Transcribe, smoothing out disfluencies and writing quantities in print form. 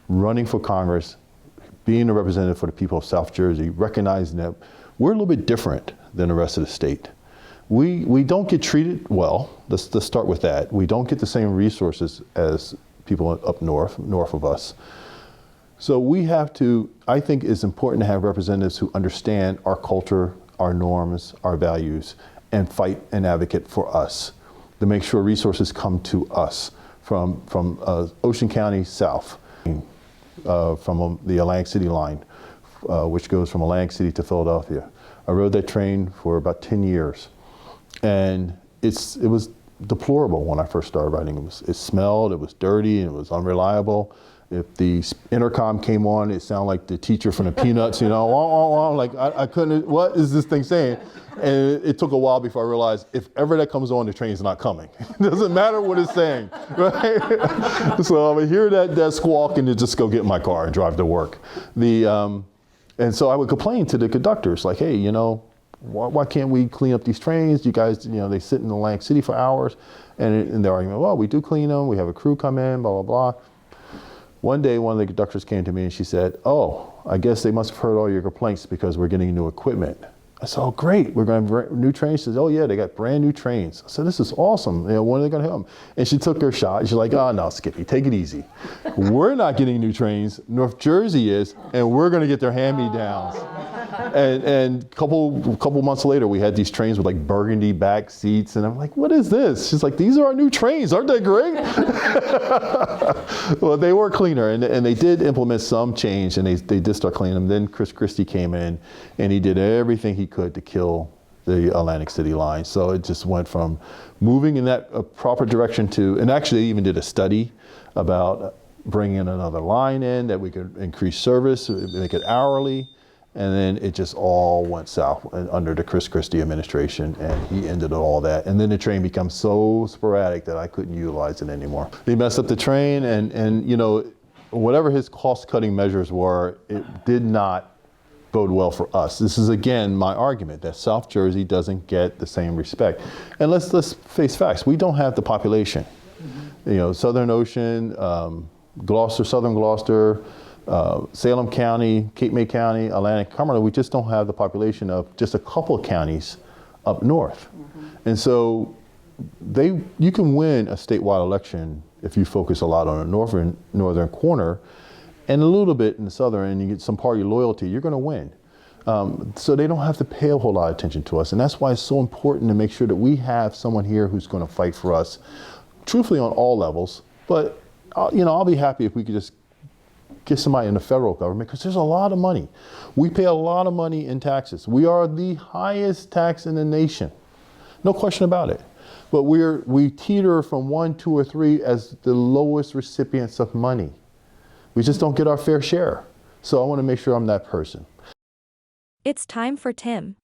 running for Congress, being a representative for the people of South Jersey, recognizing that we're a little bit different than the rest of the state. We don't get treated well. Let's start with that. We don't get the same resources as people up north of us. So we have to, I think it's important to have representatives who understand our culture, our norms, our values, and fight and advocate for us to make sure resources come to us from Ocean County south, from the Atlantic City line, which goes from Atlantic City to Philadelphia. I rode that train for about 10 years. And it was deplorable when I first started riding. It smelled, it was dirty, and it was unreliable. If the intercom came on, it sounded like the teacher from the Peanuts, you know, like I couldn't, what is this thing saying? And it took a while before I realized if ever that comes on, the train's not coming. It doesn't matter what it's saying, right? So I would hear that squawk and just go get in my car and drive to work. And so I would complain to the conductors, like, hey, you know, why can't we clean up these trains? You guys, you know, they sit in Atlantic City for hours, and they're arguing, well, we do clean them, we have a crew come in, blah, blah, blah. One day, one of the conductors came to me and she said, oh, I guess they must have heard all your complaints because we're getting new equipment. I said, oh, great, we're going to have new trains. She says, oh, yeah, they got brand new trains. I said, this is awesome. You know, when are they going to help them? And she took her shot. She's like, oh, no, Skippy, take it easy. We're not getting new trains. North Jersey is, and we're going to get their hand-me-downs. And a couple months later, we had these trains with like burgundy back seats, and I'm like, what is this? She's like, these are our new trains, aren't they great? Well, they were cleaner, and they did implement some change, and they did start cleaning them. Then Chris Christie came in, and he did everything he could to kill the Atlantic City line. So it just went from moving in that proper direction to, and actually they even did a study about bringing another line in that we could increase service, make it hourly. And then it just all went south under the Chris Christie administration, and he ended all that. And then the train becomes so sporadic that I couldn't utilize it anymore. They messed up the train, and you know, whatever his cost-cutting measures were, it did not bode well for us. This is again my argument that South Jersey doesn't get the same respect. And let's face facts: we don't have the population. Mm-hmm. You know, Southern Ocean, Gloucester, Southern Gloucester. Salem County, Cape May County, Atlantic Cumberland, we just don't have the population of just a couple of counties up north. Mm-hmm. And so you can win a statewide election if you focus a lot on the northern corner and a little bit in the southern, and you get some party loyalty, you're going to win. So they don't have to pay a whole lot of attention to us. And that's why it's so important to make sure that we have someone here who's going to fight for us, truthfully on all levels. But you know, I'll be happy if we could just get somebody in the federal government, because there's a lot of money. We pay a lot of money in taxes. We are the highest tax in the nation, no question about it. But we teeter from 1, 2, or 3 as the lowest recipients of money. We just don't get our fair share. So I want to make sure I'm that person. It's time for Tim.